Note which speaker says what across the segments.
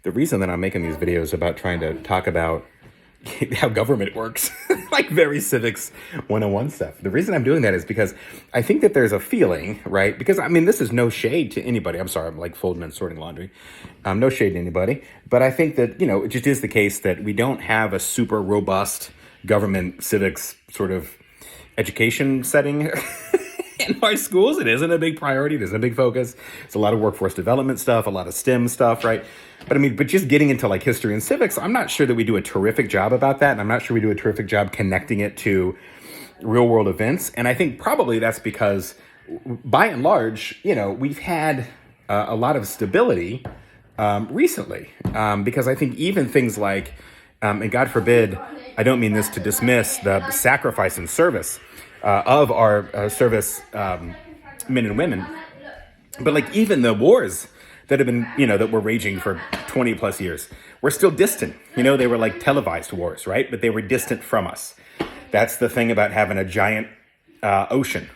Speaker 1: the reason that I'm making these videos about trying to talk about how government works, like very civics 101 stuff. The reason I'm doing that is because I think that there's a feeling, right? Because I mean, this is no shade to anybody. I'm sorry, I'm like folding and sorting laundry. No shade to anybody. But I think that, it just is the case that we don't have a super robust government civics sort of education setting in our schools. It isn't a big priority. It isn't a big focus. It's a lot of workforce development stuff, a lot of STEM stuff, right? But just getting into like history and civics, I'm not sure that we do a terrific job about that. And I'm not sure we do a terrific job connecting it to real world events. And I think probably that's because by and large, we've had a lot of stability recently. Because I think even things like, and God forbid, I don't mean this to dismiss the sacrifice and service of our service men and women, but like even the wars that have been, that were raging for 20 plus years, were still distant. They were like televised wars, right? But they were distant from us. That's the thing about having a giant ocean,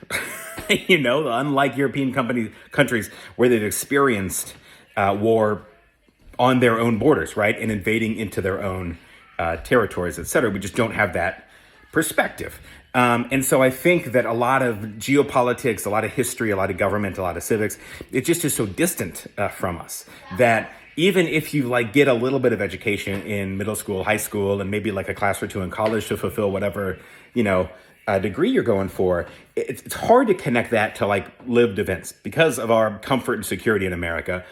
Speaker 1: unlike European countries where they've experienced war on their own borders, right? And invading into their own territories, et cetera. We just don't have that perspective. And so I think that a lot of geopolitics, a lot of history, a lot of government, a lot of civics, it just is so distant from us that even if you like get a little bit of education in middle school, high school, and maybe like a class or two in college to fulfill whatever, degree you're going for, it's hard to connect that to like lived events because of our comfort and security in America.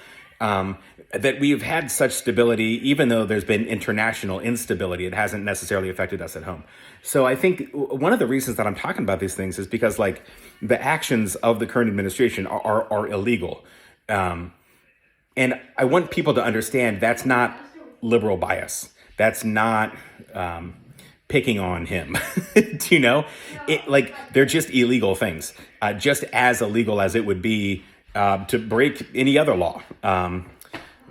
Speaker 1: That we've had such stability, even though there's been international instability, it hasn't necessarily affected us at home. So I think one of the reasons that I'm talking about these things is because like the actions of the current administration are illegal. And I want people to understand that's not liberal bias. That's not picking on him. They're just illegal things, just as illegal as it would be to break any other law.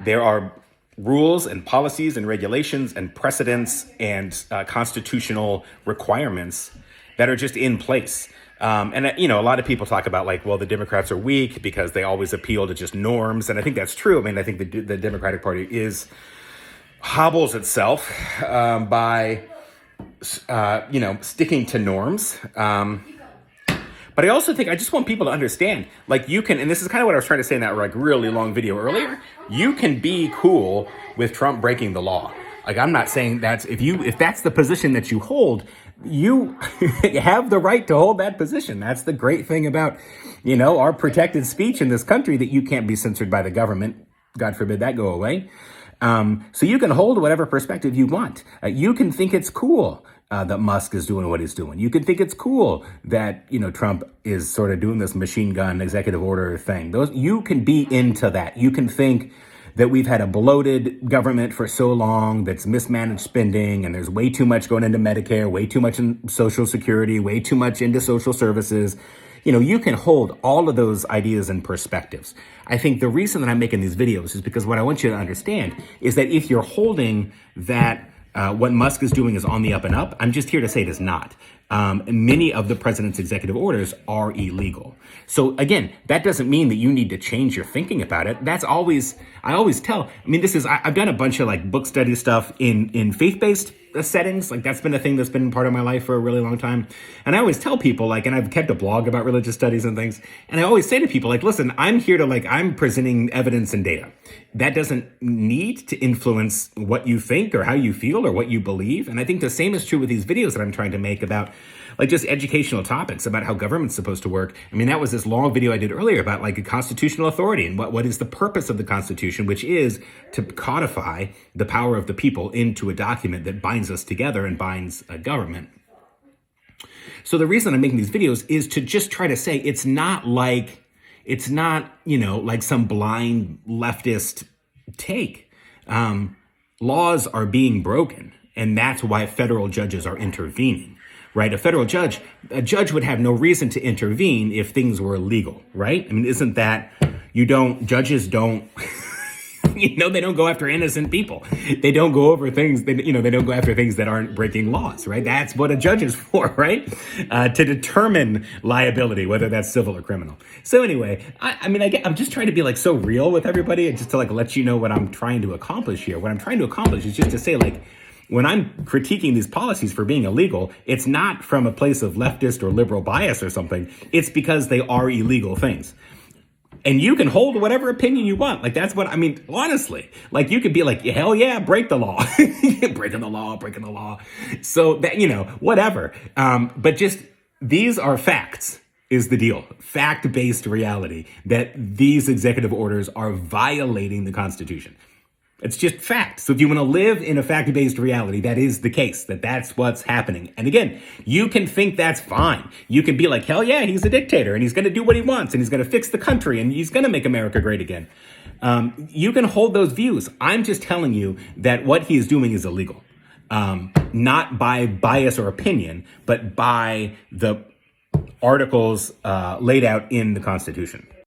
Speaker 1: There are rules and policies and regulations and precedents and constitutional requirements that are just in place. A lot of people talk about like, well, the Democrats are weak because they always appeal to just norms. And I think that's true. I mean, I think the Democratic Party hobbles itself by, sticking to norms. But I also think I just want people to understand, like you can, and this is kind of what I was trying to say in that like really long video earlier, you can be cool with Trump breaking the law. Like I'm not saying if that's the position that you hold, you have the right to hold that position. That's the great thing about, our protected speech in this country, that you can't be censored by the government. God forbid that go away. So you can hold whatever perspective you want. You can think it's cool that Musk is doing what he's doing. You can think it's cool that, Trump is sort of doing this machine gun executive order thing. You can be into that. You can think that we've had a bloated government for so long that's mismanaged spending and there's way too much going into Medicare, way too much in Social Security, way too much into social services. You can hold all of those ideas and perspectives. I think the reason that I'm making these videos is because what I want you to understand is that if you're holding that what Musk is doing is on the up and up, I'm just here to say it is not. Many of the president's executive orders are illegal. So again, that doesn't mean that you need to change your thinking about it. I always tell, I've done a bunch of like book study stuff in faith-based settings. Like that's been a thing that's been part of my life for a really long time. And I always tell people and I've kept a blog about religious studies and things. And I always say to people listen, I'm here to I'm presenting evidence and data. That doesn't need to influence what you think or how you feel or what you believe. And I think the same is true with these videos that I'm trying to make about just educational topics about how government's supposed to work. That was this long video I did earlier about a constitutional authority and what is the purpose of the Constitution, which is to codify the power of the people into a document that binds us together and binds a government. So the reason I'm making these videos is to just try to say it's not like some blind leftist take. Laws are being broken, and that's why federal judges are intervening. Right? A judge would have no reason to intervene if things were illegal, right? Isn't that, judges don't They don't go after innocent people. They don't go over things. They don't go after things that aren't breaking laws, right? That's what a judge is for, right? To determine liability, whether that's civil or criminal. So anyway, I'm just trying to be like so real with everybody, and just to like let you know what I'm trying to accomplish here. What I'm trying to accomplish is just to say, like, when I'm critiquing these policies for being illegal, it's not from a place of leftist or liberal bias or something. It's because they are illegal things. And you can hold whatever opinion you want. Like, that's what I mean, honestly. Like, you could be like, hell yeah, break the law. breaking the law. So that, whatever. But just, these are facts is the deal. Fact-based reality that these executive orders are violating the Constitution. It's just fact. So if you want to live in a fact-based reality, that is the case, that's what's happening. And again, you can think that's fine. You can be like, hell yeah, he's a dictator and he's going to do what he wants and he's going to fix the country and he's going to make America great again. You can hold those views. I'm just telling you that what he is doing is illegal. Not by bias or opinion, but by the articles laid out in the Constitution.